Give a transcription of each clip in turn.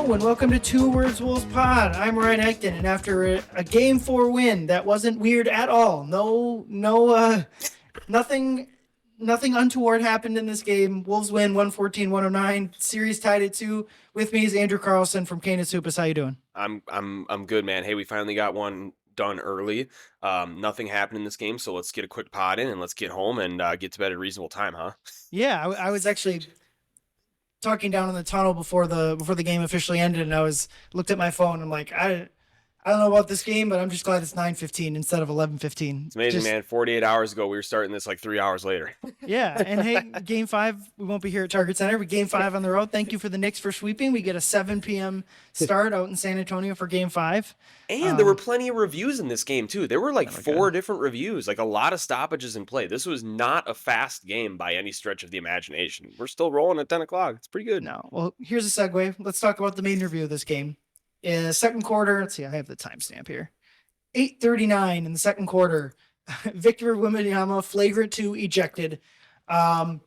Hello and welcome to Two Words Wolves Pod. I'm Ryan Eichten, and after a Game 4 win that wasn't weird at all, nothing untoward happened in this game. Wolves win 114-109. Series tied at 2. With me is Andrew Carlson from Canis Hoopus. How you doing? I'm good, man. Hey, we finally got one done early. Nothing happened in this game, so let's get a quick pod in and let's get home and get to bed at a reasonable time, huh? Yeah, I was actually talking down in the tunnel before the game officially ended, and I looked at my phone. And I'm like, I don't know about this game, but I'm just glad it's 9:15 instead of 11:15. It's amazing, man. 48 hours ago, we were starting this like 3 hours later. Yeah, and hey, Game 5, we won't be here at Target Center, but Game 5 on the road. Thank you for the Knicks for sweeping. We get a 7 p.m. start out in San Antonio for Game 5. And there were plenty of reviews in this game, too. There were like 4 different reviews, like a lot of stoppages in play. This was not a fast game by any stretch of the imagination. We're still rolling at 10 o'clock. It's pretty good. No, well, here's a segue. Let's talk about the main review of this game. Second quarter, let's see, I have the timestamp here. 8:39 in the second quarter. Victor Wembanyama, flagrant 2, ejected. When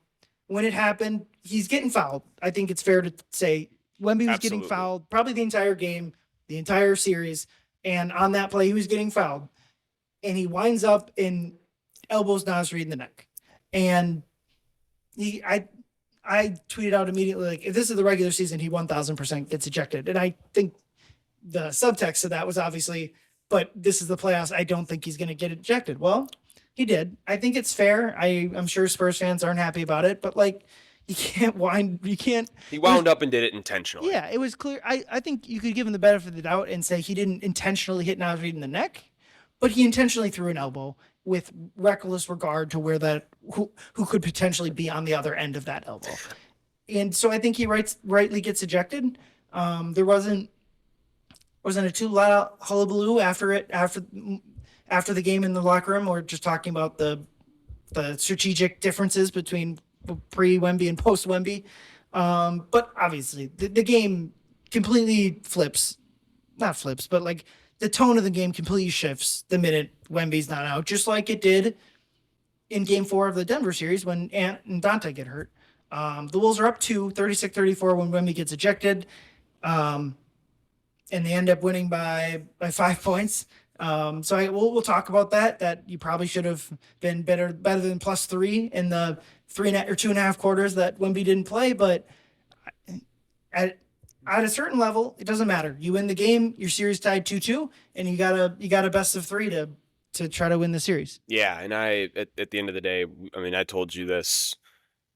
it happened, he's getting fouled. I think it's fair to say Wemby was getting fouled probably the entire game, the entire series. And on that play, he was getting fouled. And he winds up and elbows Nasri in the neck. And I tweeted out immediately, like, if this is the regular season, he 1,000% gets ejected. And I think the subtext of that was obviously, but this is the playoffs, I don't think he's going to get ejected. Well, he did. I think it's fair. I'm sure Spurs fans aren't happy about it, but like, he wound up and did it intentionally. Yeah, it was clear. I think you could give him the benefit of the doubt and say he didn't intentionally hit Nasri in the neck, but he intentionally threw an elbow with reckless regard to where who could potentially be on the other end of that elbow. And so I think he rightly gets ejected. There wasn't a too loud hullabaloo after the game in the locker room, or just talking about the strategic differences between pre-Wemby and post-Wemby. But obviously the game completely not flips, but like the tone of the game completely shifts the minute Wemby's not out, just like it did in Game 4 of the Denver series when Ant and Dante get hurt. The Wolves are up 36-34 when Wemby gets ejected. And they end up winning by 5 points. So we'll talk about that you probably should have been better than +3 in the 2.5 quarters that Wemby didn't play. But at a certain level, it doesn't matter. You win the game, your series tied 2-2, and you got a best of 3 to try to win the series. Yeah, and at the end of the day, I mean, I told you this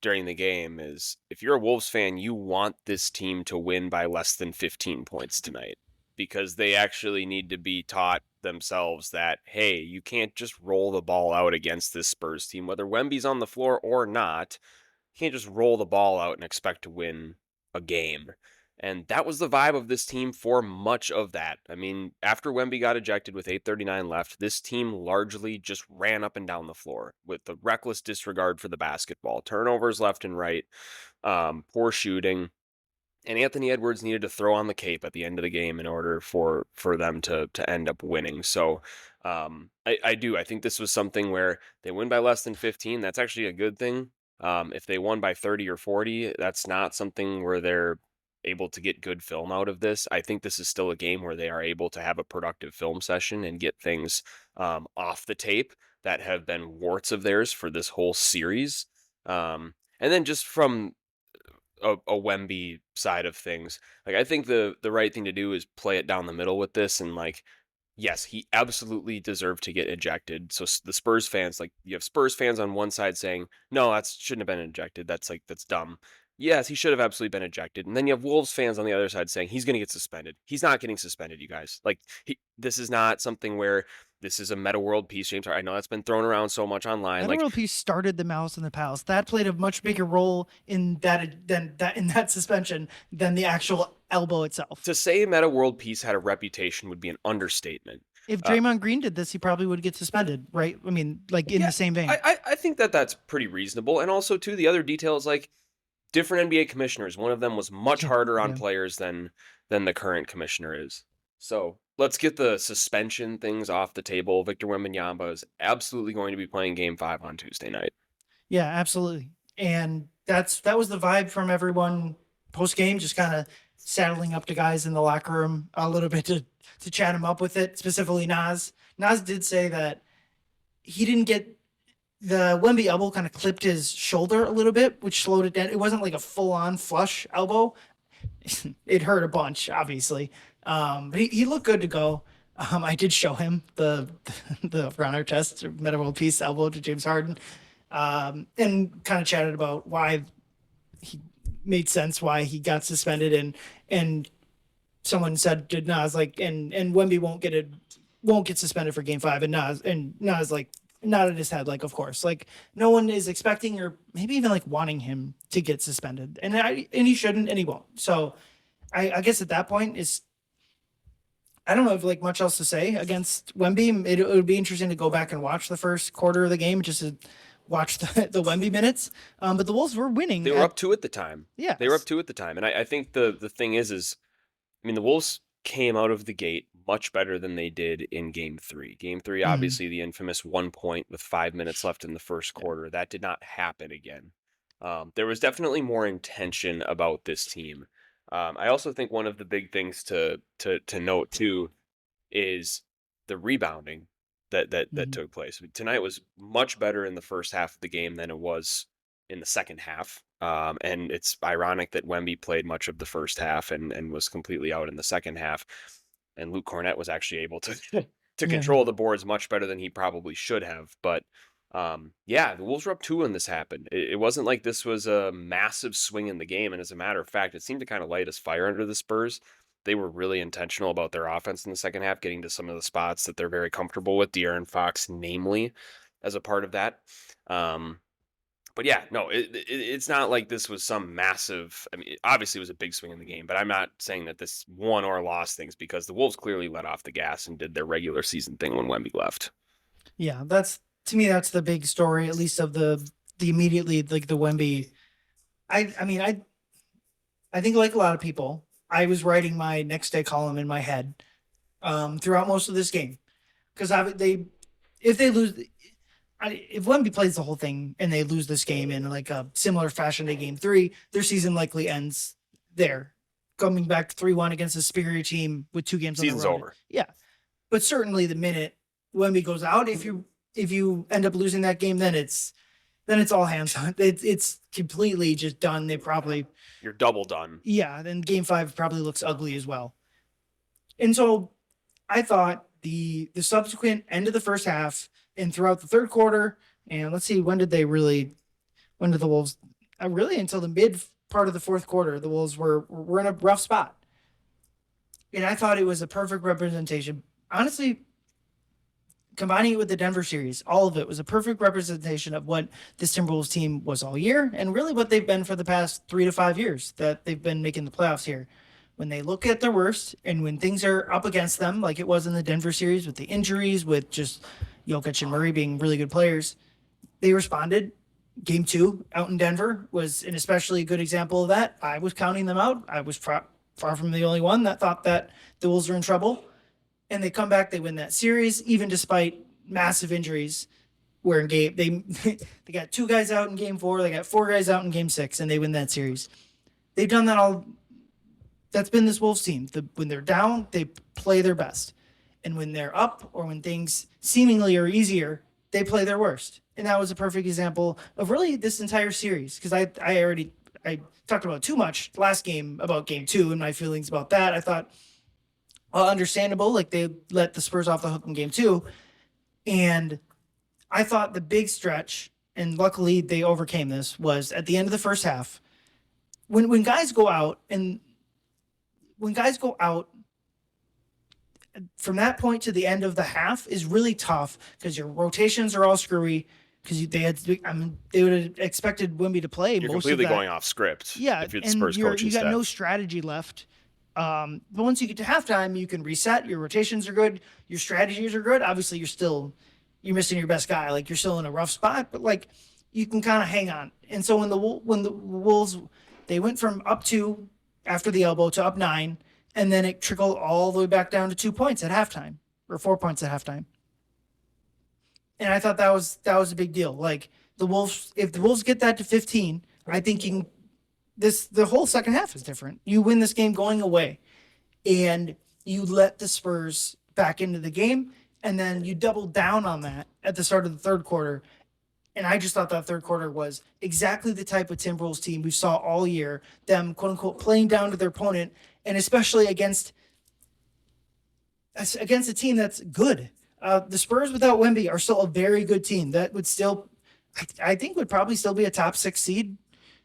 during the game, is if you're a Wolves fan, you want this team to win by less than 15 points tonight, because they actually need to be taught themselves that, hey, you can't just roll the ball out against this Spurs team, whether Wemby's on the floor or not. You can't just roll the ball out and expect to win a game. And that was the vibe of this team for much of that. I mean, after Wemby got ejected with 8:39 left, this team largely just ran up and down the floor with the reckless disregard for the basketball, turnovers left and right, poor shooting. And Anthony Edwards needed to throw on the cape at the end of the game in order for them to end up winning. So I think this was something where they win by less than 15. That's actually a good thing. If they won by 30 or 40, that's not something where they're able to get good film out of this. I think this is still a game where they are able to have a productive film session and get things off the tape that have been warts of theirs for this whole series. And then just from a Wemby side of things, like, I think the right thing to do is play it down the middle with this, and like, yes, he absolutely deserved to get ejected. So the Spurs fans, like, you have Spurs fans on one side saying, no, that shouldn't have been ejected. That's dumb. Yes, he should have absolutely been ejected. And then you have Wolves fans on the other side saying he's going to get suspended. He's not getting suspended, you guys. Like, this is not something where this is a Meta World Peace, James. I know that's been thrown around so much online. Meta World Peace started the Malice in the Palace. That played a much bigger role in that suspension than the actual elbow itself. To say Meta World Peace had a reputation would be an understatement. If Draymond Green did this, he probably would get suspended, right? I mean, like, in the same vein. I think that's pretty reasonable. And also, too, the other detail is, like, different NBA commissioners. One of them was much harder on players than the current commissioner is. So let's get the suspension things off the table. Victor Wembanyama is absolutely going to be playing Game 5 on Tuesday night. Yeah, absolutely. And that was the vibe from everyone post-game, just kind of saddling up to guys in the locker room a little bit to chat him up with it, specifically Nas. Nas did say that he didn't get the Wemby elbow kind of clipped his shoulder a little bit, which slowed it down. It wasn't like a full on flush elbow. It hurt a bunch, obviously. But he looked good to go. I did show him the runner test, Meta World Peace elbow to James Harden, and kind of chatted about why he made sense why he got suspended, and someone said to Nas like, and Wemby won't get suspended for Game 5, and Nas like nodded his head like, of course, like no one is expecting or maybe even like wanting him to get suspended, and he shouldn't, and he won't. So I guess at that point I don't know if like much else to say against Wemby. It would be interesting to go back and watch the first quarter of the game just to watch the Wemby minutes. But the Wolves were winning. They were up 2 at the time. Yeah, They were up 2 at the time. And I think the thing is, I mean, the Wolves came out of the gate much better than they did in Game 3. Game 3, obviously, the infamous 1 point with 5 minutes left in the first quarter. That did not happen again. There was definitely more intention about this team. I also think one of the big things to note too is the rebounding that took place. Tonight was much better in the first half of the game than it was in the second half. And it's ironic that Wemby played much of the first half and was completely out in the second half. And Luke Cornett was actually able to control the boards much better than he probably should have. But the Wolves were up 2 when this happened. It wasn't like this was a massive swing in the game. And as a matter of fact, it seemed to kind of light us fire under the Spurs. They were really intentional about their offense in the second half, getting to some of the spots that they're very comfortable with, De'Aaron Fox, namely, as a part of that. But yeah, no, it's not like this was some massive, I mean, obviously it was a big swing in the game, but I'm not saying that this won or lost things because the Wolves clearly let off the gas and did their regular season thing when Wemby left. Yeah, to me, that's the big story, at least of the immediately, like the Wemby. I think like a lot of people, I was writing my next day column in my head throughout most of this game. Because if they lose, if Wemby plays the whole thing and they lose this game in like a similar fashion to Game 3, their season likely ends there. Coming back 3-1 against a superior team with 2 games Season's on the road. over. Yeah. But certainly the minute Wemby goes out, if you end up losing that game, then it's all hands on. It's completely just done. You're double done. Yeah, then Game 5 probably looks ugly as well. And so I thought the subsequent end of the first half and throughout the third quarter, and let's see, when did the Wolves really until the mid part of the fourth quarter, the Wolves were in a rough spot. And I thought it was a perfect representation. Honestly, combining it with the Denver series, all of it was a perfect representation of what this Timberwolves team was all year and really what they've been for the past 3 to 5 years that they've been making the playoffs here. When they look at their worst and when things are up against them, like it was in the Denver series with the injuries, with just Jokic and Murray being really good players, they responded. Game 2 out in Denver was an especially good example of that. I was counting them out. I was far from the only one that thought that the Wolves were in trouble. And they come back, they win that series, even despite massive injuries. Where in they got 2 guys out in Game 4, they got 4 guys out in Game 6, and they win that series. They've done that all. That's been this Wolves team. When they're down, they play their best. And when they're up or when things seemingly are easier, they play their worst. And that was a perfect example of really this entire series. Because I talked about too much last game about Game 2 and my feelings about that. I thought, well, understandable. Like they let the Spurs off the hook in Game 2. And I thought the big stretch, and luckily they overcame this, was at the end of the first half. When guys go out from that point to the end of the half is really tough because your rotations are all screwy because they would have expected Wemby to play. You're most completely of that. going off script. Yeah, if you're the and Spurs coaching you got staff. no strategy left. But once you get to halftime, you can reset. Your rotations are good. Your strategies are good. Obviously, you're missing your best guy. Like you're still in a rough spot, but like you can kind of hang on. And so when the Wolves, they went from up 2 after the elbow to up 9, and then it trickled all the way back down to 2 points at halftime or 4 points at halftime. And I thought that was a big deal. Like if the Wolves get that to 15, I think the whole second half is different. You win this game going away, and you let the Spurs back into the game, and then you double down on that at the start of the third quarter. And I just thought that third quarter was exactly the type of Timberwolves team we saw all year, them quote unquote playing down to their opponent, and especially against a team that's good. The Spurs without Wemby are still a very good team that would still, I think, would probably still be a top 6 seed.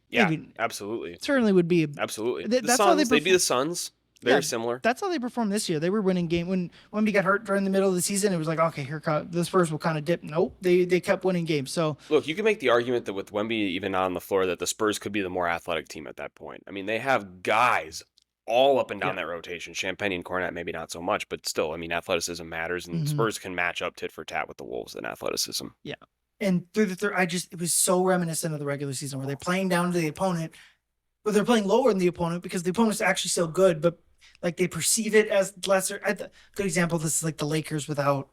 Yeah, Maybe. absolutely. Certainly would be. Absolutely. That's the how Suns, they'd be the Suns. Very similar. That's how they performed this year. They were winning game when Wemby got hurt during the middle of the season. It was like, okay, here the Spurs will kind of dip. Nope, they kept winning games. So look, you can make the argument that with Wemby even on the floor, that the Spurs could be the more athletic team at that point. I mean, they have guys all up and down that rotation. Champagne and Cornette, maybe not so much, but still, I mean, athleticism matters, and Spurs can match up tit for tat with the Wolves in athleticism. Yeah, and through the third, it was so reminiscent of the regular season where they're playing down to the opponent, but they're playing lower than the opponent because the opponent's actually so good, but like they perceive it as lesser. Good example. This is like the Lakers without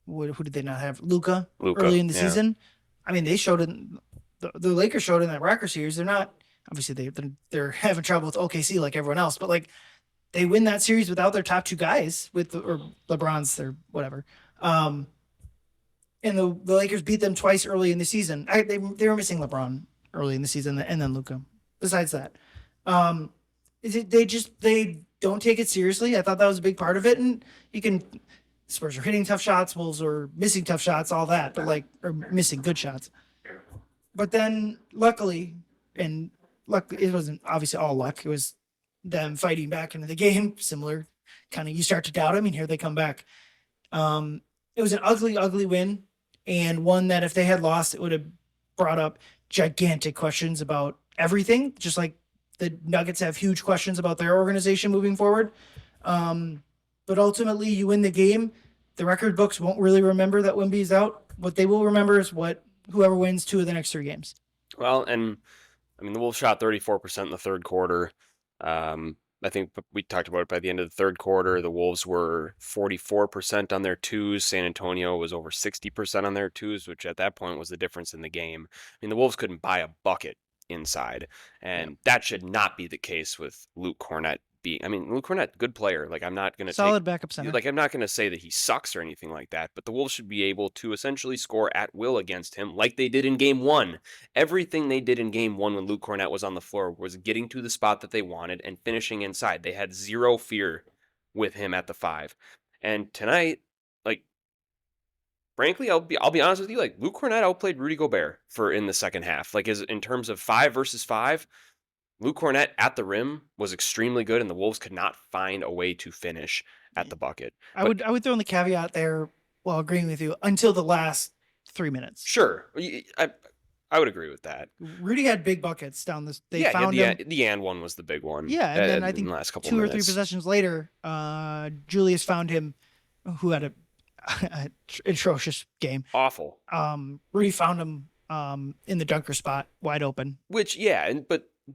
who did they not have? Luka early in the season. I mean, they showed it. The Lakers showed in that Raptors series. They're not obviously they're having trouble with OKC like everyone else, but like they win that series without their top 2 guys or LeBron's their whatever. And the Lakers beat them twice early in the season. They were missing LeBron early in the season and then Luka. Besides that, they don't take it seriously. I thought that was a big part of it. And Spurs are hitting tough shots, Wolves are missing tough shots, all that, but or missing good shots. But then luckily, it wasn't obviously all luck. It was them fighting back into the game. Similar, kind of, you start to doubt them, and here they come back. It was an ugly, ugly win, and one that if they had lost, it would have brought up gigantic questions about everything, just like the Nuggets have huge questions about their organization moving forward. But ultimately, you win the game. The record books won't really remember that Wemby's out. What they will remember is whoever wins 2 of the next 3 games. Well, and I mean, the Wolves shot 34% in the third quarter. I think we talked about it by the end of the third quarter. The Wolves were 44% on their twos. San Antonio was over 60% on their twos, which at that point was the difference in the game. I mean, the Wolves couldn't buy a bucket inside, and that should not be the case with Luke Cornette Luke Cornette, good player. Like, I'm not going to solid backup center. Like, I'm not going to say that he sucks or anything like that, but the Wolves should be able to essentially score at will against him like they did in game 1. Everything they did in game 1 when Luke Cornette was on the floor was getting to the spot that they wanted and finishing inside. They had zero fear with him at the 5. And tonight, like, frankly, I'll be honest with you, like, Luke Cornette outplayed Rudy Gobert in the second half. Like, in terms of 5 versus 5, Luke Cornette at the rim was extremely good, and the Wolves could not find a way to finish at the bucket. I would throw in the caveat there, while agreeing with you, until the last 3 minutes. Sure, I would agree with that. Rudy had big buckets down this. They found the and one was the big one. Yeah, and then I think the last couple 2 or minutes. 3 possessions later, Julius found him, who had a atrocious game. Awful. Rudy found him in the dunker spot, wide open. Which,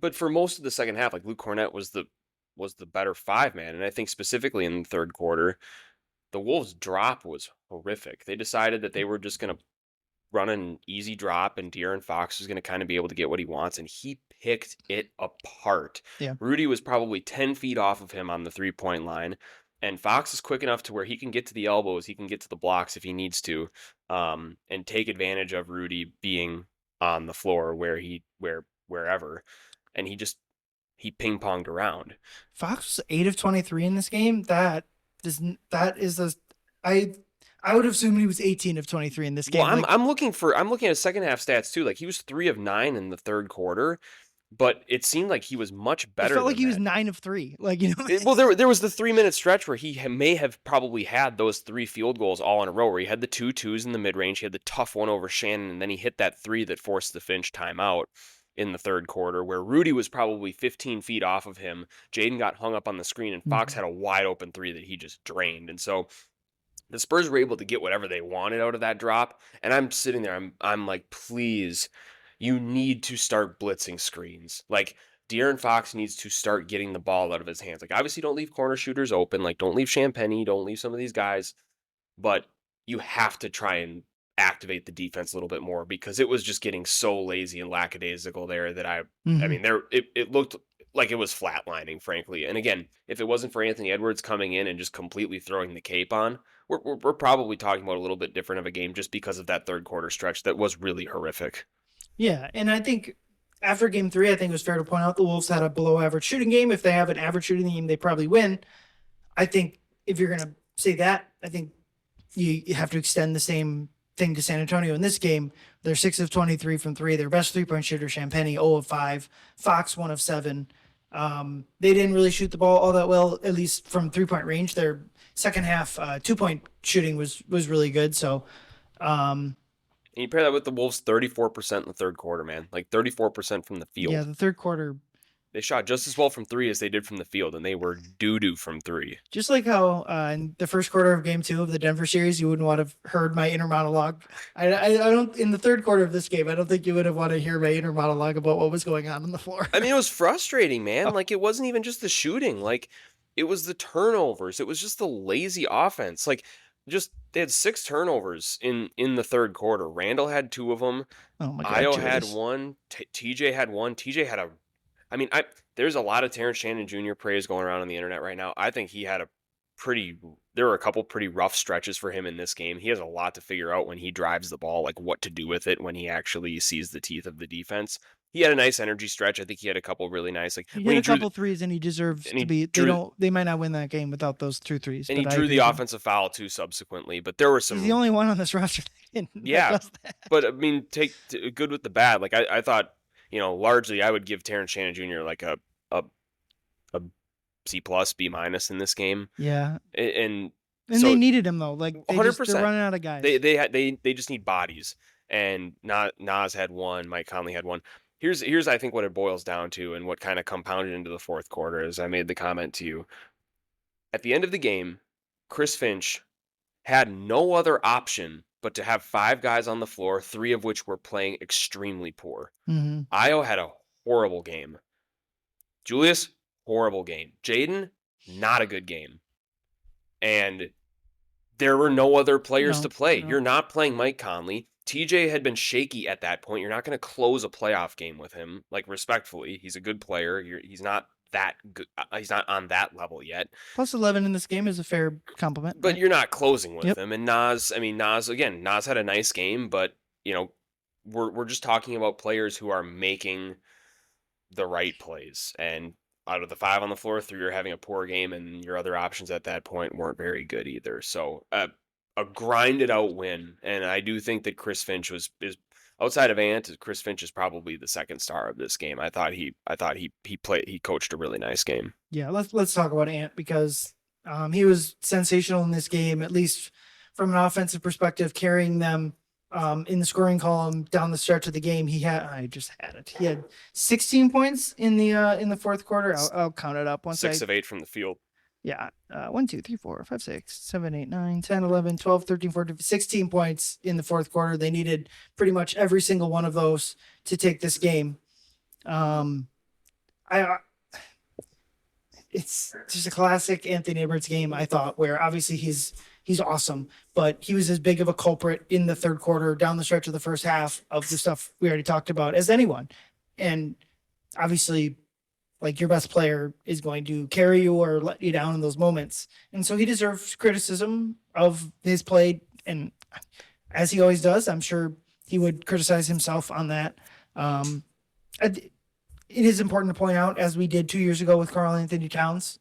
but for most of the second half, like, Luke Cornette was the better 5-man, and I think specifically in the third quarter, the Wolves' drop was horrific. They decided that they were just going to run an easy drop, and De'Aaron Fox was going to kind of be able to get what he wants, and he picked it apart. Yeah. Rudy was probably 10 feet off of him on the 3-point line, and Fox is quick enough to where he can get to the elbows, he can get to the blocks if he needs to, and take advantage of Rudy being on the floor wherever. And he ping-ponged around. Fox was 8 of 23 in this game. I would assume he was 18 of 23 in this game. Well, I'm looking at second half stats too. Like, he was 3 of 9 in the third quarter, but it seemed like he was much better. It felt like he was that. 9 of 3. Like, you know. Well, there was the 3-minute stretch where he may have probably had those 3 field goals all in a row, where he had the 2 twos in the mid range, he had the tough one over Shannon, and then he hit that 3 that forced the Finch timeout in the third quarter, where Rudy was probably 15 feet off of him. Jaden got hung up on the screen, and Fox had a wide open 3 that he just drained. And so the Spurs were able to get whatever they wanted out of that drop. And I'm sitting there, I'm like, please, you need to start blitzing screens. Like, De'Aaron Fox needs to start getting the ball out of his hands. Like, obviously, don't leave corner shooters open. Like, don't leave Champagne, don't leave some of these guys. But you have to try and activate the defense a little bit more, because it was just getting so lazy and lackadaisical there that I mean, it looked like it was flatlining, frankly. And again, if it wasn't for Anthony Edwards coming in and just completely throwing the cape on, we're probably talking about a little bit different of a game, just because of that third quarter stretch that was really horrific. Yeah, and I think after game 3, I think it was fair to point out the Wolves had a below average shooting game. If they have an average shooting game, they probably win. I think if you're going to say that, I think you have to extend the same thing to San Antonio in this game. They're 6 of 23 from 3. Their best 3-point shooter, Champagny, 0 of 5. Fox, 1 of 7. They didn't really shoot the ball all that well, at least from 3-point range. Their second half 2-point shooting was really good. So, and you pair that with the Wolves' 34% in the third quarter, man. Like 34% from the field. Yeah, the third quarter. They shot just as well from 3 as they did from the field, and they were doo-doo from 3. Just like how in the first quarter of game 2 of the Denver series, you wouldn't want to have heard my inner monologue. I don't, in the third quarter of this game, I don't think you would have wanted to hear my inner monologue about what was going on the floor. I mean, it was frustrating, man. Like, it wasn't even just the shooting. Like, it was the turnovers. It was just the lazy offense. Like, they had 6 turnovers in the third quarter. Randall had 2 of them. Oh my God, Io had 1. TJ had 1. TJ had there's a lot of Terrence Shannon Jr. praise going around on the internet right now. I think he had there were a couple pretty rough stretches for him in this game. He has a lot to figure out when he drives the ball, like what to do with it when he actually sees the teeth of the defense. He had a nice energy stretch. I think he had a couple really nice, like he had a couple threes, and he deserves to be. They might not win that game without those 2 threes. And he drew the offensive foul too subsequently. But there were some. He's the only one on this roster. Yeah, but I mean, take good with the bad. Like I thought, largely I would give Terrence Shannon Jr. like a C+, B- in this game. Yeah, and so, they needed him though. Like 100%. They're running out of guys. They just need bodies. And Nas had 1. Mike Conley had 1. Here's I think what it boils down to, and what kind of compounded into the fourth quarter, is I made the comment to you at the end of the game. Chris Finch had no other option but to have 5 guys on the floor, 3 of which were playing extremely poor. Mm-hmm. Io had a horrible game. Julius, horrible game. Jaden, not a good game. And there were no other players to play. No. You're not playing Mike Conley. TJ had been shaky at that point. You're not going to close a playoff game with him. Like, respectfully, he's a good player. He's not that good. He's not on that level yet. Plus 11 in this game is a fair compliment. But you're not closing with him. And Nas had a nice game, but we're just talking about players who are making the right plays. And out of the 5 on the floor, 3 are having a poor game, and your other options at that point weren't very good either. So a grinded out win. And I do think that Chris Finch is outside of Ant. Chris Finch is probably the second star of this game. I thought he coached a really nice game. Yeah, let's talk about Ant, because he was sensational in this game, at least from an offensive perspective, carrying them in the scoring column down the stretch of the game. He had 16 points in the fourth quarter. I'll count it up. 6 of 8 from the field. Yeah. 1, 2, 3, 4, 5, 6, 7, 8, 9, 10, 11, 12, 13, 14, 16 points in the fourth quarter. They needed pretty much every single one of those to take this game. It's just a classic Anthony Edwards game, I thought, where obviously he's awesome, but he was as big of a culprit in the third quarter down the stretch of the first half of the stuff we already talked about as anyone. And obviously, like, your best player is going to carry you or let you down in those moments. And so he deserves criticism of his play. And as he always does, I'm sure he would criticize himself on that. It is important to point out, as we did 2 years ago with Karl Anthony Towns,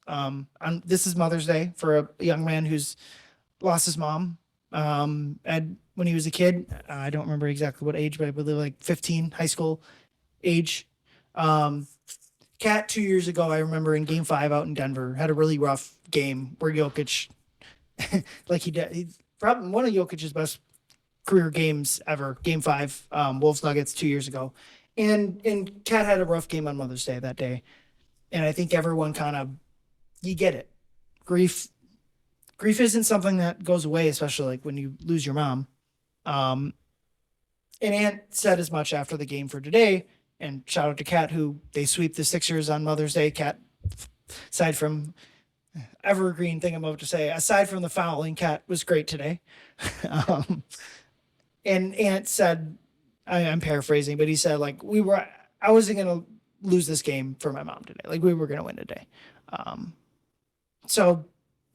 this is Mother's Day for a young man who's lost his mom when he was a kid. I don't remember exactly what age, but I believe like 15, high school age. Cat 2 years ago, I remember in Game 5 out in Denver, had a really rough game where Jokic, he's probably one of Jokic's best career games ever. Game 5, Wolves Nuggets 2 years ago, and Cat had a rough game on Mother's Day that day, and I think everyone you get it. Grief isn't something that goes away, especially like when you lose your mom. And Ant said as much after the game for today. And shout out to Cat, who they sweep the Sixers on Mother's Day. Cat, aside from evergreen thing I'm about to say, aside from the fouling, Cat was great today. And Ant said, I'm paraphrasing, but he said, like, I wasn't going to lose this game for my mom today. Like, we were going to win today. So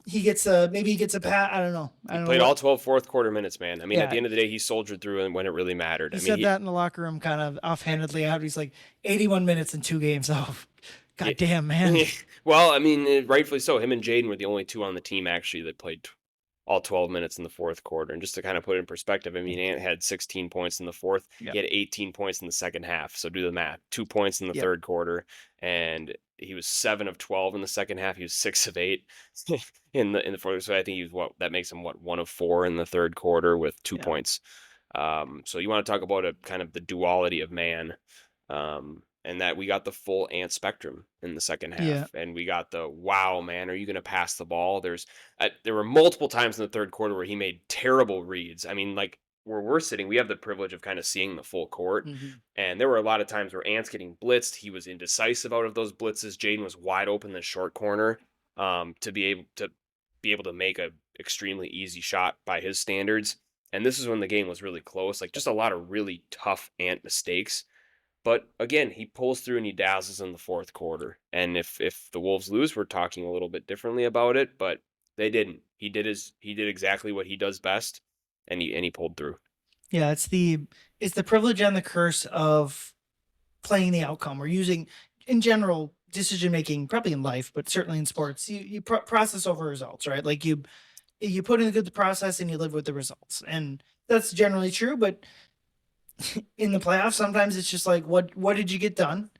he gets maybe he gets a pat. I don't know. He played all 12 fourth quarter minutes, man. I mean, Yeah. at the end of the day, he soldiered through and when it really mattered. He said that in the locker room kind of offhandedly out. He's like, 81 minutes in 2 games. Oh, God damn, man. Well, I mean, rightfully so. Him and Jaden were the only 2 on the team, actually, that played all 12 minutes in the fourth quarter. And just to kind of put it in perspective, I mean, Ant had 16 points in the fourth. Yep. He had 18 points in the second half. So do the math. 2 points in the third quarter. And he was 7 of 12 in the second half. He was 6 of 8 in the fourth. So I think he was that makes him 1 of 4 in the third quarter with 2 points. So you want to talk about a kind of the duality of man. And that we got the full Ant spectrum in the second half. And we got the, wow, man, are you going to pass the ball? There were multiple times in the third quarter where he made terrible reads. I mean, like, where we're sitting, we have the privilege of kind of seeing the full court. Mm-hmm. And there were a lot of times where Ant's getting blitzed. He was indecisive out of those blitzes. Jaden was wide open in the short corner to be able to make a extremely easy shot by his standards. And this is when the game was really close. Like, just a lot of really tough Ant mistakes. But again, he pulls through and he dazzles in the fourth quarter. And if the Wolves lose, we're talking a little bit differently about it, but they didn't. He did exactly what he does best, and he pulled through. Yeah, it's the privilege and the curse of playing the outcome. We're using, in general, decision making, probably in life, but certainly in sports, you process over results, right? Like you put in a good process and you live with the results, and that's generally true. But in the playoffs, sometimes it's just like, what did you get done?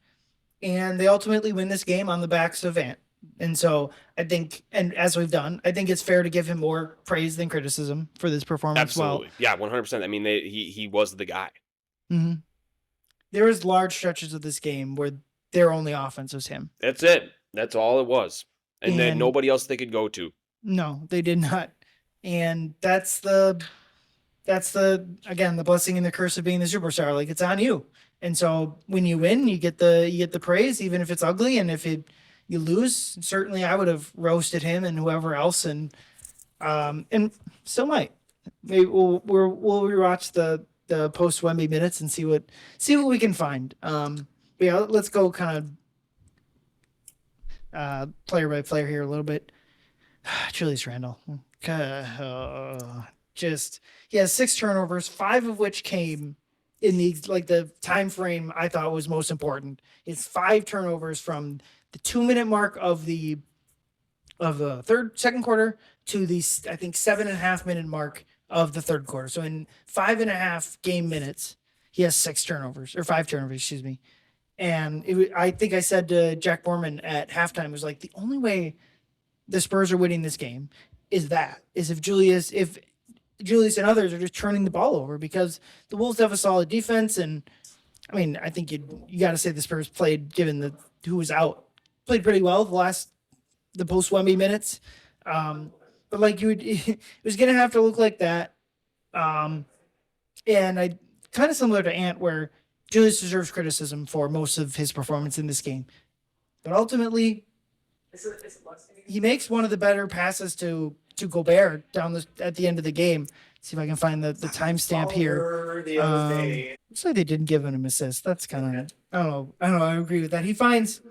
And they ultimately win this game on the backs of Ant. And so I think, and as we've done, I think it's fair to give him more praise than criticism for this performance. Absolutely. Well, yeah, 100%. I mean, he was the guy. Mm-hmm. There was large stretches of this game where their only offense was him. That's it. That's all it was. And then nobody else they could go to. No, they did not. And that's the again, the blessing and the curse of being the superstar. Like, it's on you. And so when you win, you get the praise, even if it's ugly. And if you lose, certainly I would have roasted him and whoever else, and still might. Maybe we'll rewatch the post Wemby minutes and see what we can find. But yeah, let's go kind of player by player here a little bit. Julius Randle. He has 6 turnovers, 5 of which came in the time frame I thought was most important. It's 5 turnovers from the 2-minute mark of the second quarter to the, I think, 7.5 minute mark of the third quarter. So in 5.5 game minutes, he has 6 turnovers, or 5 turnovers, excuse me. And I think I said to Jack Borman at halftime, it was like, the only way the Spurs are winning this game is if Julius and others are just turning the ball over, because the Wolves have a solid defense. And I mean, I think you got to say the Spurs played, given who was out, played pretty well the post Wemby minutes. But like it was going to have to look like that. And I kind of similar to Ant, where Julius deserves criticism for most of his performance in this game. But ultimately, he makes one of the better passes to Gobert at the end of the game. See if I can find the timestamp here. Looks like they didn't give him an assist. That's kind of, I don't know. I agree with that. He finds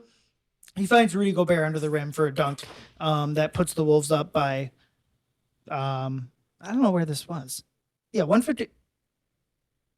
Rudy Gobert under the rim for a dunk that puts the Wolves up by, I don't know where this was. Yeah, 150.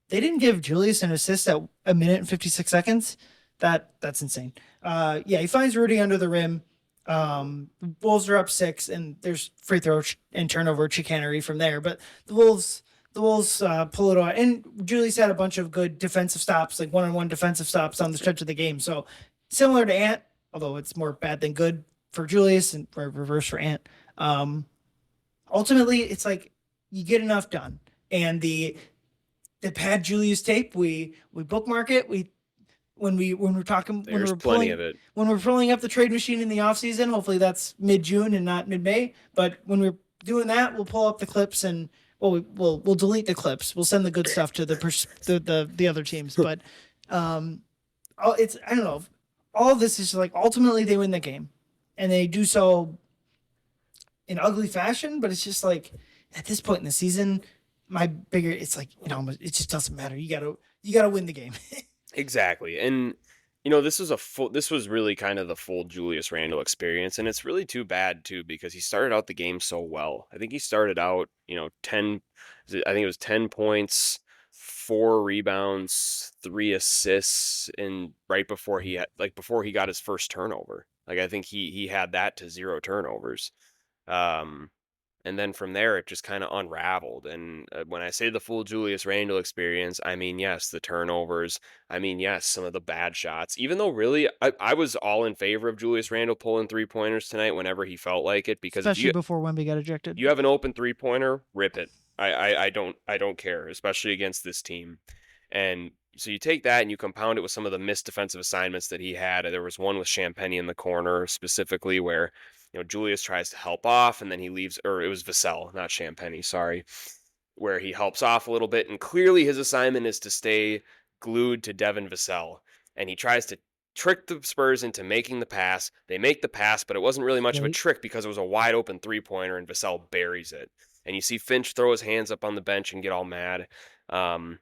They didn't give Julius an assist at 1 minute and 56 seconds. That's insane. Yeah, he finds Rudy under the rim. The Wolves are up 6, and there's free throw and turnover chicanery from there. But the Wolves pull it on. And Julius had a bunch of good defensive stops, like one-on-one defensive stops on the stretch of the game. So similar to Ant, although it's more bad than good for Julius and reverse for Ant. Ultimately, it's like you get enough done. And the Pad Julius tape, we bookmark it. When we're talking, there's plenty of it. When we're pulling up the trade machine in the offseason, hopefully that's mid-June and not mid-May. But when we're doing that, we'll pull up the clips and we'll delete the clips. We'll send the good stuff to the other teams. But I don't know. All of this is like, ultimately they win the game, and they do so in ugly fashion. But it's just like, at this point in the season, my bigger, it's like, it just doesn't matter. You gotta win the game. Exactly. And this was really kind of the full Julius Randle experience, and it's really too bad too because he started out the game so well. I think he started out, 10 I think it was 10 points, 4 rebounds, 3 assists and right before before he got his first turnover. Like I think he had that to 0 turnovers. Um and then from there, it just kind of unraveled. And when I say the full Julius Randle experience, I mean, yes, the turnovers. I mean, yes, some of the bad shots. Even though really, I was all in favor of Julius Randle pulling 3-pointers tonight whenever he felt like it. Because if Especially before Wemby got ejected. you have an open 3-pointer, rip it. I don't care, especially against this team. And so you take that and you compound it with some of the missed defensive assignments that he had. There was one with Champagny in the corner specifically where Julius tries to help off and then he leaves, or it was Vassell, not Champagny, sorry, where he helps off a little bit. And clearly his assignment is to stay glued to Devin Vassell. And he tries to trick the Spurs into making the pass. They make the pass, but it wasn't really much of a trick because it was a wide open 3-pointer and Vassell buries it. And you see Finch throw his hands up on the bench and get all mad. And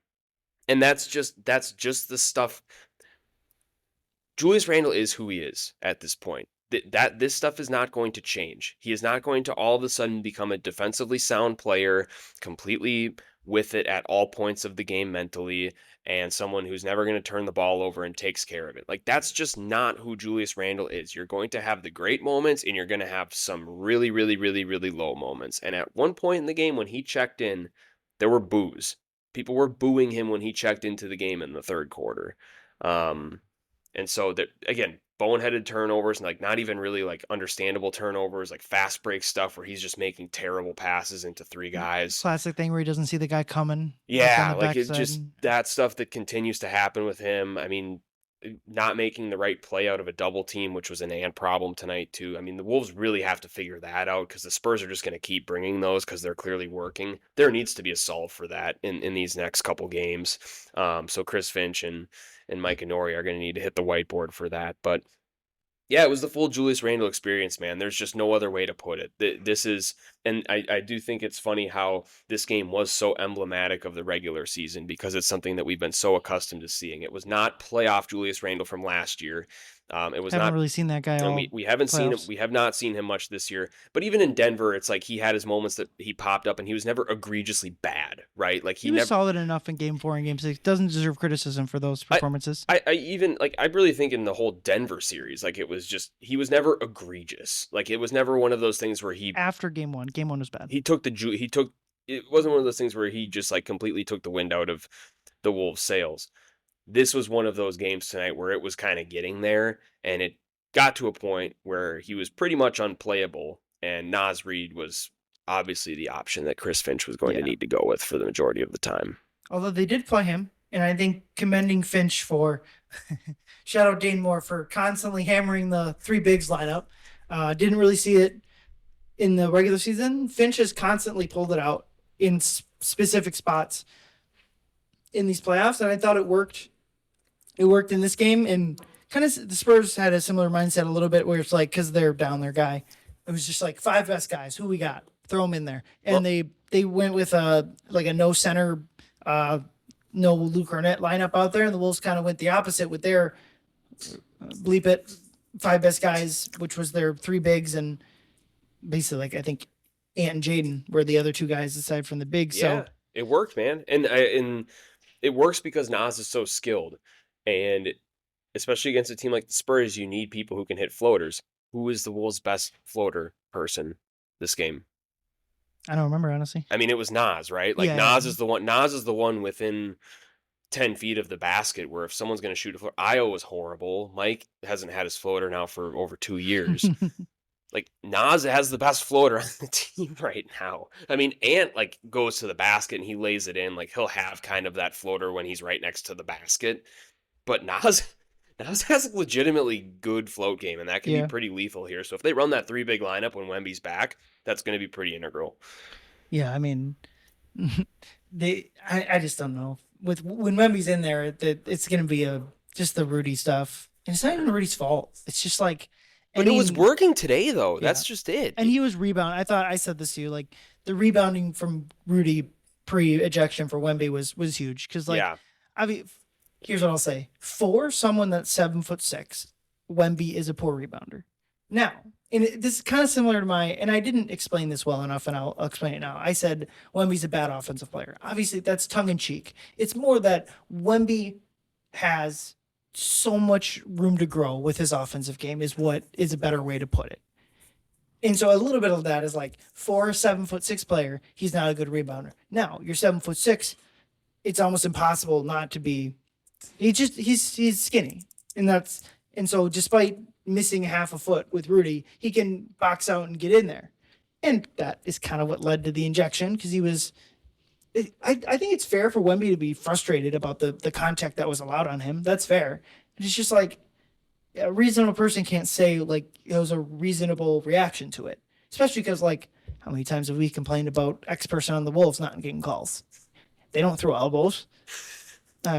that's just the stuff. Julius Randle is who he is at this point. This stuff is not going to change. He is not going to all of a sudden become a defensively sound player, completely with it at all points of the game mentally, and someone who's never going to turn the ball over and takes care of it. Like, that's just not who Julius Randle is. You're going to have the great moments, and you're going to have some really, really, really, really low moments. And at one point in the game when he checked in, there were boos. People were booing him when he checked into the game in the third quarter. And so that, again, boneheaded turnovers and like not even really like understandable turnovers, like fast break stuff where he's just making terrible passes into 3 guys. Classic thing where he doesn't see the guy coming. Yeah, like it's just that stuff that continues to happen with him. I mean, not making the right play out of a double team, which was an Ant problem tonight too. I mean, the Wolves really have to figure that out because the Spurs are just going to keep bringing those because they're clearly working. There needs to be a solve for that in these next couple games. So Chris Finch and Mike Inori are going to need to hit the whiteboard for that. But yeah, it was the full Julius Randle experience, man. There's just no other way to put it. This is, and I do think it's funny how this game was so emblematic of the regular season because it's something that we've been so accustomed to seeing. It was not playoff Julius Randle from last year. It was haven't not really seen that guy. And we haven't seen him. We have not seen him much this year. But even in Denver, it's like he had his moments that he popped up, and he was never egregiously bad, right? Like he was never solid enough in Game 4 and Game 6. Doesn't deserve criticism for those performances. I even like I really think in the whole Denver series, like it was just he was never egregious. Like it was never one of those things where he after Game 1 was bad. It wasn't one of those things where he just like completely took the wind out of the Wolves' sails. This was one of those games tonight where it was kind of getting there, and it got to a point where he was pretty much unplayable, and Naz Reid was obviously the option that Chris Finch was going to need to go with for the majority of the time. Although they did play him, and I think commending Finch for shout out Dane Moore for constantly hammering the 3 bigs lineup. Didn't really see it in the regular season. Finch has constantly pulled it out in specific spots in these playoffs, and I thought it worked. It worked in this game, and kind of the Spurs had a similar mindset a little bit where it's like, because they're down their guy, it was just like 5 best guys. Who we got? Throw them in there. And they went with a no center, no Luke Arnett lineup out there, and the Wolves kind of went the opposite with their bleep it 5 best guys, which was their 3 bigs, and basically like I think Ant and Jaden were the other 2 guys aside from the bigs. Yeah, so it worked, man, and it works because Naz is so skilled, and especially against a team like the Spurs, you need people who can hit floaters. Who is the Wolves' best floater person this game? I don't remember, honestly. I mean, it was Naz, right? Like, Naz is the one. Naz is the one within 10 feet of the basket where if someone's going to shoot a floater. Io was horrible. Mike hasn't had his floater now for over 2 years. Like, Naz has the best floater on the team right now. I mean, Ant, like, goes to the basket and he lays it in. Like, he'll have kind of that floater when he's right next to the basket. But Naz has a legitimately good float game, and that can be pretty lethal here. So if they run that 3 big lineup when Wemby's back, that's going to be pretty integral. Yeah, I mean, I just don't know. When Wemby's in there, it's going to be just the Rudy stuff. And it's not even Rudy's fault. It's just like... But it was working today, though. That's just it. And he was rebounding. I said this to you, like, the rebounding from Rudy pre-ejection for Wemby was huge. Because I mean, here's what I'll say: for someone that's 7'6", Wemby is a poor rebounder. Now, and this is kind of similar to and I didn't explain this well enough, and I'll explain it now. I said Wemby's a bad offensive player. Obviously, that's tongue in cheek. It's more that Wemby has so much room to grow with his offensive game is a better way to put it. And so a little bit of that is like, for a 7'6" player, he's not a good rebounder. Now, you're 7'6", it's almost impossible not to be. He's skinny, and so despite missing half a foot with Rudy, he can box out and get in there, and that is kind of what led to the injection, because he was. I think it's fair for Wemby to be frustrated about the contact that was allowed on him. That's fair. It's just like, a reasonable person can't say like it was a reasonable reaction to it, especially because, like, how many times have we complained about X person on the Wolves not getting calls? They don't throw elbows.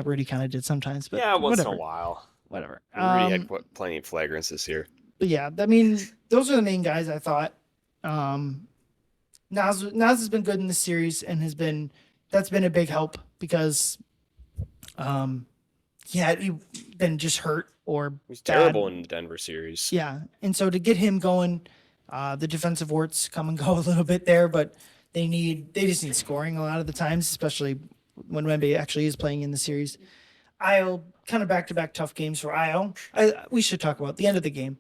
Rudy kind of did sometimes, but once whatever. in a while. Whatever. Rudy had plenty of flagrants this year. But yeah, I mean, those are the main guys I thought. Nas has been good in this series and that's been a big help because, he'd been just hurt or he was terrible in the Denver series. Yeah, and so to get him going, the defensive warts come and go a little bit there, but they just need scoring a lot of the times, especially when Wemby actually is playing in the series. Io, kind of back-to-back tough games for Io. We should talk about the end of the game.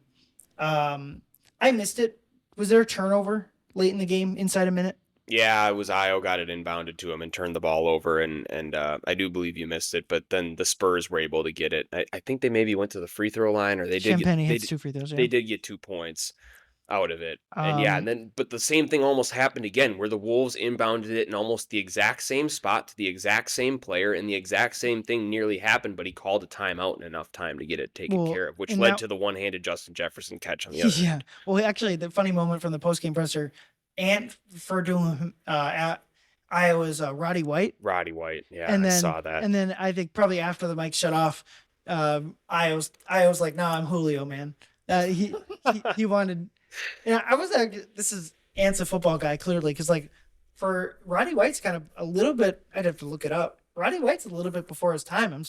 I missed it. Was there a turnover late in the game, inside a minute? Yeah, it was Io got it inbounded to him and turned the ball over, and I do believe you missed it, but then the Spurs were able to get it. I think they maybe went to the free throw line, or they did. Champagne hits 2 free throws. Yeah. They did get 2 points out of it, but the same thing almost happened again, where the Wolves inbounded it in almost the exact same spot to the exact same player, and the exact same thing nearly happened, but he called a timeout in enough time to get it taken care of, which led to the one-handed Justin Jefferson catch on the other. Yeah, well, actually, the funny moment from the post-game presser, and referred to him at Iowa's Roddy White. Roddy White, yeah, and then, I saw that. And then I think probably after the mic shut off, Iowa's like, "Nah, I'm Julio, man." He wanted. And I was like, this is Ant's a football guy, clearly, because like for Roddy White's kind of a little bit. I'd have to look it up. Roddy White's a little bit before his time.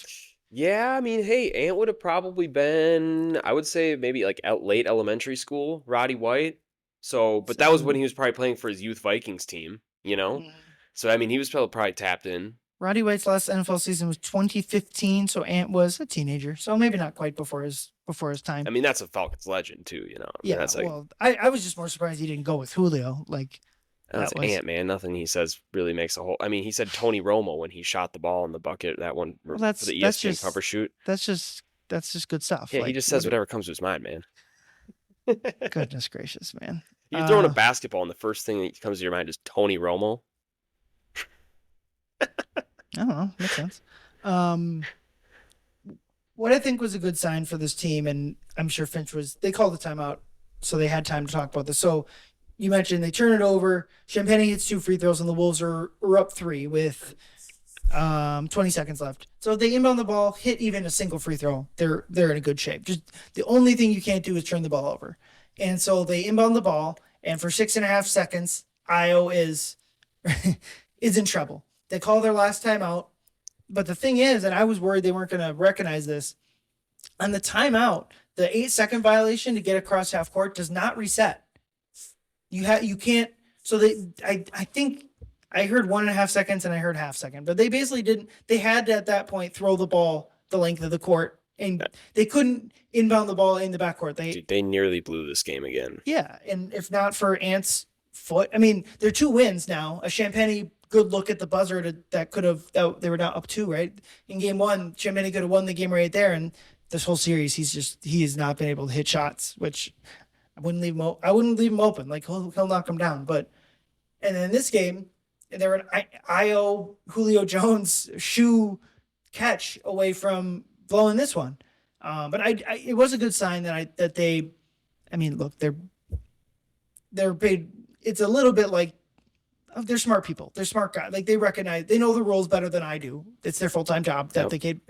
Yeah, I mean, hey, Ant would have probably been, I would say maybe like late elementary school, Roddy White. So, but that was when he was probably playing for his youth Vikings team, you know? Yeah. So, I mean, he was probably tapped in. Roddy White's last NFL season was 2015, so Ant was a teenager. So maybe not quite before his time. I mean, that's a Falcons legend too, you know? I mean, yeah, that's like, well, I was just more surprised he didn't go with Julio. Like, that's Ant, man. Nothing he says really makes a whole. I mean, he said Tony Romo when he shot the ball in the bucket, that one for the ESPN cover shoot. That's just good stuff. Yeah, like, he just says whatever comes to his mind, man. Goodness gracious, man. You're throwing a basketball, and the first thing that comes to your mind is Tony Romo. I don't know. Makes sense. What I think was a good sign for this team, and I'm sure Finch they called the timeout, so they had time to talk about this. So you mentioned they turn it over. Champagne hits 2 free throws, and the Wolves are up 3 with 20 seconds left. So they inbound the ball, hit even a single free throw. They're in a good shape. Just the only thing you can't do is turn the ball over. And so they inbound the ball, and for 6.5 seconds, Io is in trouble. They call their last timeout. But the thing is, and I was worried they weren't going to recognize this, on the timeout, the 8-second violation to get across half court does not reset. You can't. So I think I heard 1.5 seconds and I heard half second, but they basically didn't. They had to at that point throw the ball the length of the court, and they couldn't inbound the ball in the backcourt. They nearly blew this game again. Yeah, and if not for Ant's foot, I mean, they're 2 wins now. A Champagne good look at the buzzer that could have. They were now up 2, right? In game 1, Champagne could have won the game right there, and this whole series, he has not been able to hit shots, which I wouldn't leave him open. Like he'll knock him down. And then in this game, there were an Io Julio Jones shoe catch away from blowing this one. But it was a good sign that they. I mean, look, they're paid. It's a little bit like they're smart people. They're smart guys. Like they know the rules better than I do. It's their full-time job that they get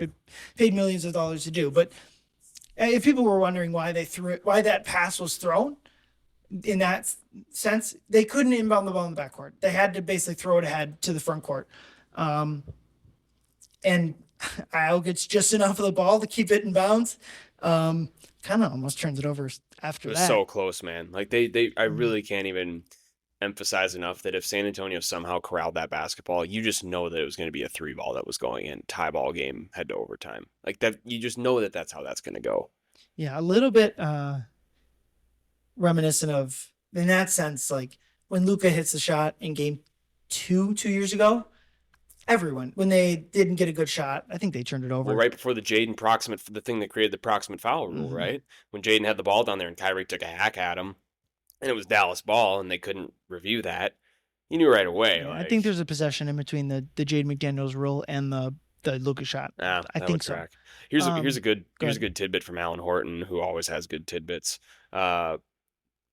paid millions of dollars to do. But if people were wondering why that pass was thrown, in that sense, they couldn't inbound the ball in the backcourt. They had to basically throw it ahead to the front court. And Io gets just enough of the ball to keep it in bounds. Kind of almost turns it over after It was that. so close, man. Like I really can't even emphasize enough that if San Antonio somehow corralled that basketball, you just know that it was going to be a 3-ball that was going in, tie ball game, head to overtime. Like that, you just know that that's how that's going to go. Yeah, a little bit reminiscent of, in that sense, like when Luka hits the shot in game 2 years ago. Everyone, when they didn't get a good shot, I think they turned it over. Well, right before the Jaden proximate, the thing that created the proximate foul rule, right? When Jaden had the ball down there and Kyrie took a hack at him, and it was Dallas ball, and they couldn't review that. You knew right away. Yeah, like, I think there's a possession in between the Jaden McDaniels rule and the Luka shot. I think so. Here's a good tidbit from Alan Horton, who always has good tidbits.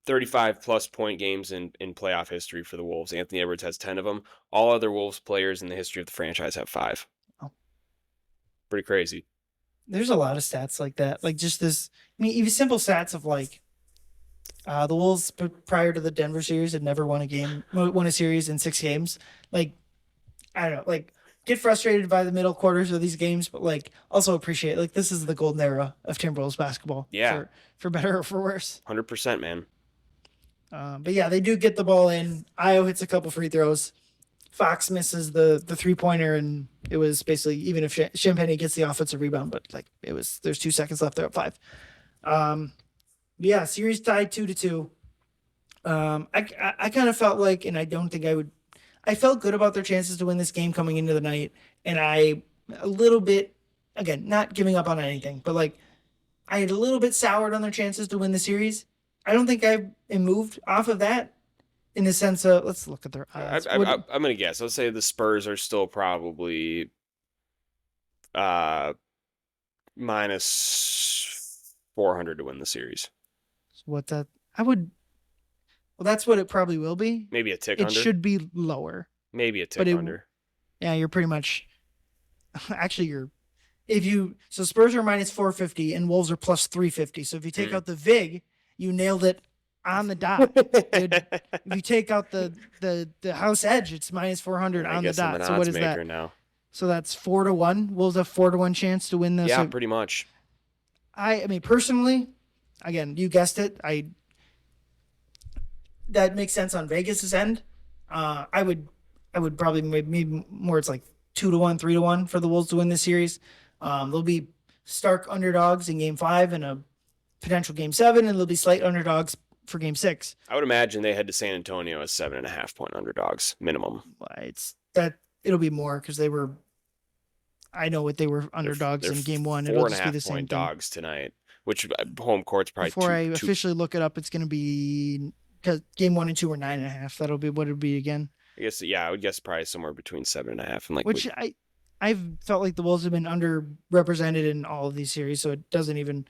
35 plus point games in playoff history for the Wolves. Anthony Edwards has 10 of them. All other Wolves players in the history of the franchise have 5. Oh. Pretty crazy. There's a lot of stats like that. Like just this, I mean, even simple stats of like the Wolves prior to the Denver series had never won a series in 6 games. Like, I don't know, like get frustrated by the middle quarters of these games, but like also appreciate, like this is the golden era of Timberwolves basketball. Yeah. For better or for worse. 100%, man. But yeah, they do get the ball in. Io hits a couple free throws. Fox misses the 3-pointer, and it was basically, even if Champagne gets the offensive rebound, but like there's 2 seconds left, they're up 5. Yeah, series tied 2-2. I kind of felt like, and I don't think I felt good about their chances to win this game coming into the night, and I a little bit, again, not giving up on anything, but like I had a little bit soured on their chances to win the series. I don't think I am moved off of that in the sense of, let's look at their odds. I'm going to guess. Let's say the Spurs are still probably minus 400 to win the series. That's what it probably will be. Maybe a tick under. It should be lower. Maybe a tick under. Yeah, you're pretty much, actually so Spurs are minus 450 and Wolves are plus 350. So if you take out the VIG, you nailed it on the dot. If you take out the house edge, it's minus 400 on the dot. So what is that? Now. So that's 4-1. Wolves have 4-1 chance to win this. Yeah, pretty much. I mean, personally, again, you guessed it. That makes sense on Vegas's end. I would probably maybe more. It's like 2-1, 3-1 for the Wolves to win this series. They'll be stark underdogs in Game 5 and a potential Game 7, and they'll be slight underdogs for Game 6. I would imagine they head to San Antonio as 7.5 point underdogs minimum. It'll be more because they were. I know what they were underdogs in Game 1. It'll just be the same thing. Dogs tonight, which home court's probably. Before I officially look it up, it's going to be because Game 1 and 2 were 9.5. That'll be what it'll be again. I guess I would guess probably somewhere between 7.5 and like. Which I've felt like the Wolves have been underrepresented in all of these series, so it doesn't even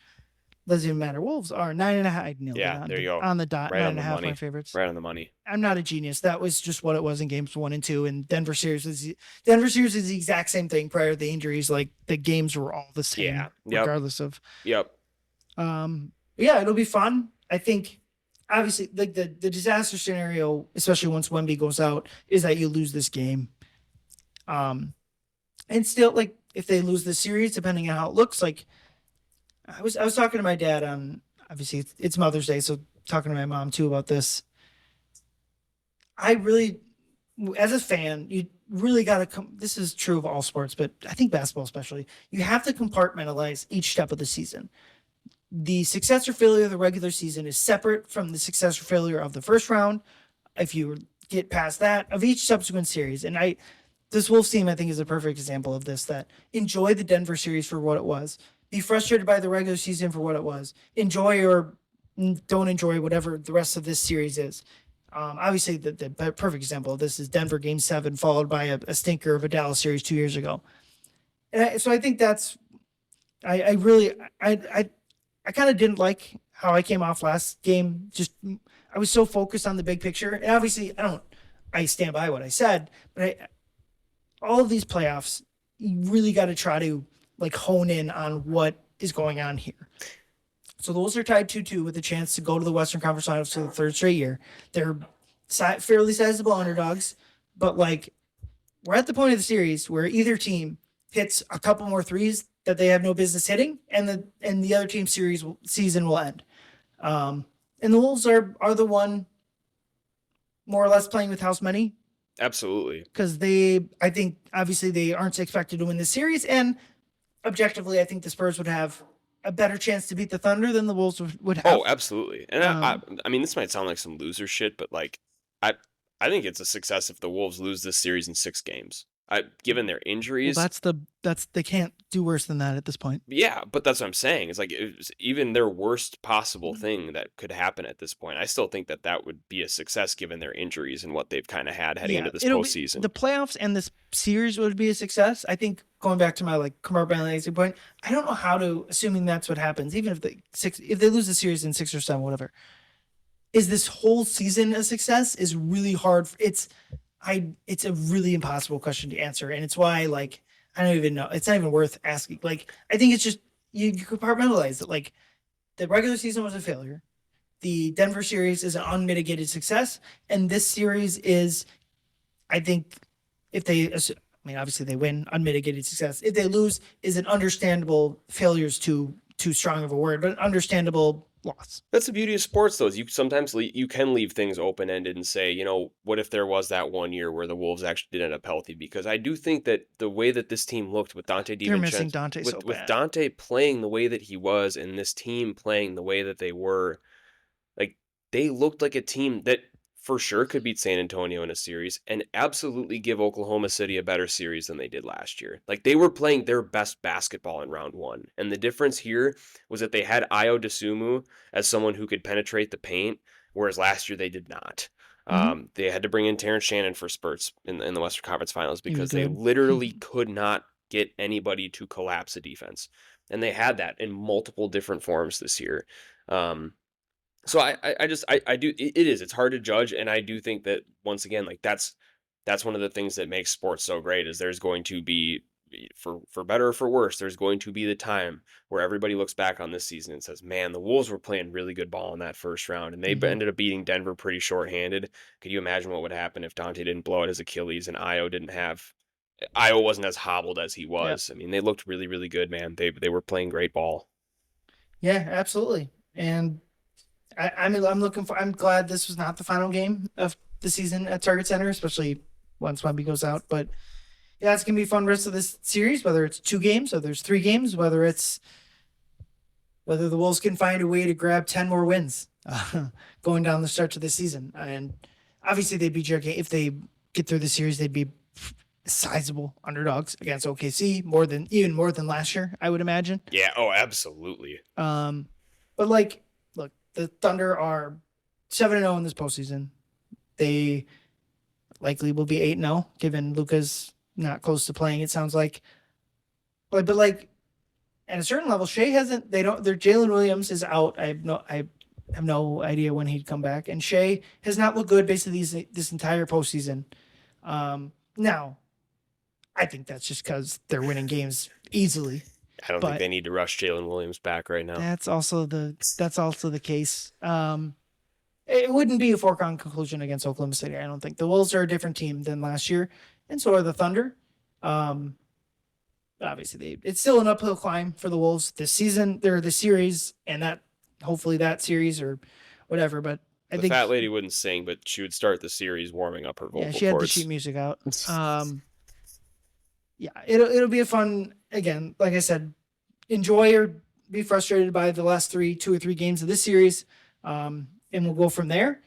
matter. Wolves are 9.5. I nailed it. There you go. On the dot, right 9.5. My favorites. Right on the money. I'm not a genius. That was just what it was in Games 1 and 2. And Denver series is the exact same thing prior to the injuries. Like the games were all the same, regardless of. Yep. Yeah, it'll be fun. I think. Obviously, like the disaster scenario, especially once Wemby goes out, is that you lose this game. And still, like, if they lose the series, depending on how it looks, like, I was talking to my dad on, obviously, it's Mother's Day, so talking to my mom, too, about this. I really, as a fan, you really got to this is true of all sports, but I think basketball especially, you have to compartmentalize each step of the season. The success or failure of the regular season is separate from the success or failure of the first round. If you get past that, of each subsequent series. And this Wolves team, I think, is a perfect example of this, that enjoy the Denver series for what it was. Be frustrated by the regular season for what it was. Enjoy or don't enjoy whatever the rest of this series is. Obviously, the perfect example of this is Denver Game 7, followed by a stinker of a Dallas series 2 years ago. And so I think that's, I kind of didn't like how I came off last game. Just, I was so focused on the big picture. And obviously, I stand by what I said, but all of these playoffs, you really got to try to like hone in on what is going on here. So the Wolves are tied 2-2 with a chance to go to the Western Conference Finals for the third straight year. They're fairly sizable underdogs, but like we're at the point of the series where either team hits a couple more threes that they have no business hitting, and the other team's season will end. And the Wolves are the one more or less playing with house money. Absolutely. Because I think obviously they aren't expected to win this series, and objectively, I think the Spurs would have a better chance to beat the Thunder than the Wolves would have. Oh, absolutely. And I mean, this might sound like some loser shit, but like, I think it's a success if the Wolves lose this series in 6 games. Given their injuries, they can't do worse than that at this point. Yeah, but that's what I'm saying. It's like even their worst possible thing that could happen at this point. I still think that would be a success given their injuries and what they've kind of had heading into this postseason. The playoffs and this series would be a success. I think going back to my like compartmentalizing point, I don't know how to, assuming that's what happens, even if they lose the series in 6 or 7, whatever. Is this whole season a success? Is really hard. It's a really impossible question to answer, and it's why like I don't even know. It's not even worth asking. Like I think it's just you compartmentalize it. Like the regular season was a failure. The Denver series is an unmitigated success, and this series is, I think, obviously they win, unmitigated success. If they lose, is an understandable failures too strong of a word, but an understandable loss. That's the beauty of sports, though. Is you sometimes you can leave things open ended and say, you know, what if there was that one year where the Wolves actually did end up healthy? Because I do think that the way that this team looked with Dante DiVincenzo, they're missing Dante with Dante playing the way that he was, and this team playing the way that they were, like they looked like a team that for sure could beat San Antonio in a series and absolutely give Oklahoma City a better series than they did last year. Like they were playing their best basketball in round 1. And the difference here was that they had Ayo Dosunmu as someone who could penetrate the paint, whereas last year they did not. They had to bring in Terrence Shannon for spurts in the Western Conference Finals because they literally could not get anybody to collapse a defense. And they had that in multiple different forms this year. So it's hard to judge. And I do think that once again, like that's one of the things that makes sports so great is there's going to be, for better or for worse, there's going to be the time where everybody looks back on this season and says, man, the Wolves were playing really good ball in that first round and they ended up beating Denver pretty shorthanded. Could you imagine what would happen if Dante didn't blow out his Achilles and Ayo wasn't as hobbled as he was? Yep. I mean, they looked really, really good, man. They were playing great ball. Yeah, absolutely. And I'm glad this was not the final game of the season at Target Center, especially once Wemby goes out. But yeah, it's going to be a fun rest of this series, whether it's 2 games or there's 3 games, whether the Wolves can find a way to grab 10 more wins going down the stretch of the season. And obviously they'd be jerking. If they get through the series, they'd be sizable underdogs against OKC, even more than last year, I would imagine. Yeah. Oh, absolutely. But like, look, the Thunder are 7-0 in this postseason. They likely will be 8-0, given Luka's not close to playing, it sounds like. But like, at a certain level, Shea hasn't. Their Jalen Williams is out. I have no idea when he'd come back, and Shea has not looked good basically this entire postseason. Now, I think that's just because they're winning games easily. I don't think they need to rush Jalen Williams back right now. That's also the case. It wouldn't be a foregone conclusion against Oklahoma City. I don't think the Wolves are a different team than last year, and so are the Thunder. Obviously, it's still an uphill climb for the Wolves this season. They're the series, and hopefully that series or whatever. But I think the fat lady wouldn't sing, but she would start the series warming up her vocal cords. Yeah, she had the sheet music out. Yeah, it'll be a fun, again, like I said, enjoy or be frustrated by the last 2 or 3 games of this series, and we'll go from there.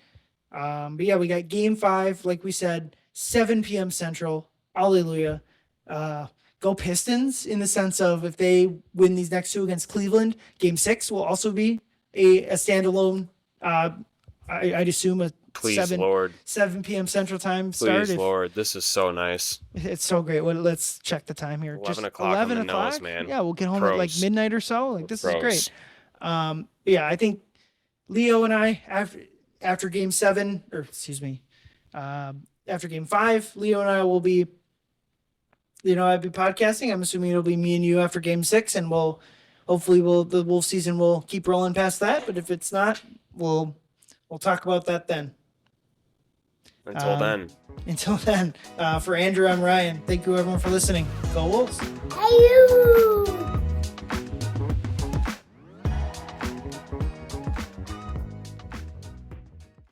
But yeah, we got Game 5, like we said, 7 p.m. Central. Hallelujah. Go Pistons in the sense of if they win these next 2 against Cleveland, Game 6 will also be a standalone, I'd assume a Please, Lord. 7 p.m. Central Time start. Please, Lord. This is so nice. It's so great. Let's check the time here. 11 o'clock 11 on the nose, man. Yeah, we'll get home at like midnight or so. Like this is great. Yeah, I think Leo and I after Game 7, or excuse me, after Game 5, Leo and I will be, I'd be podcasting. I'm assuming it'll be me and you after Game 6, and we'll hopefully the Wolf season will keep rolling past that. But if it's not, we'll talk about that then. Until then, for Andrew, I'm Ryan. Thank you everyone for listening. Go Wolves. Hey you!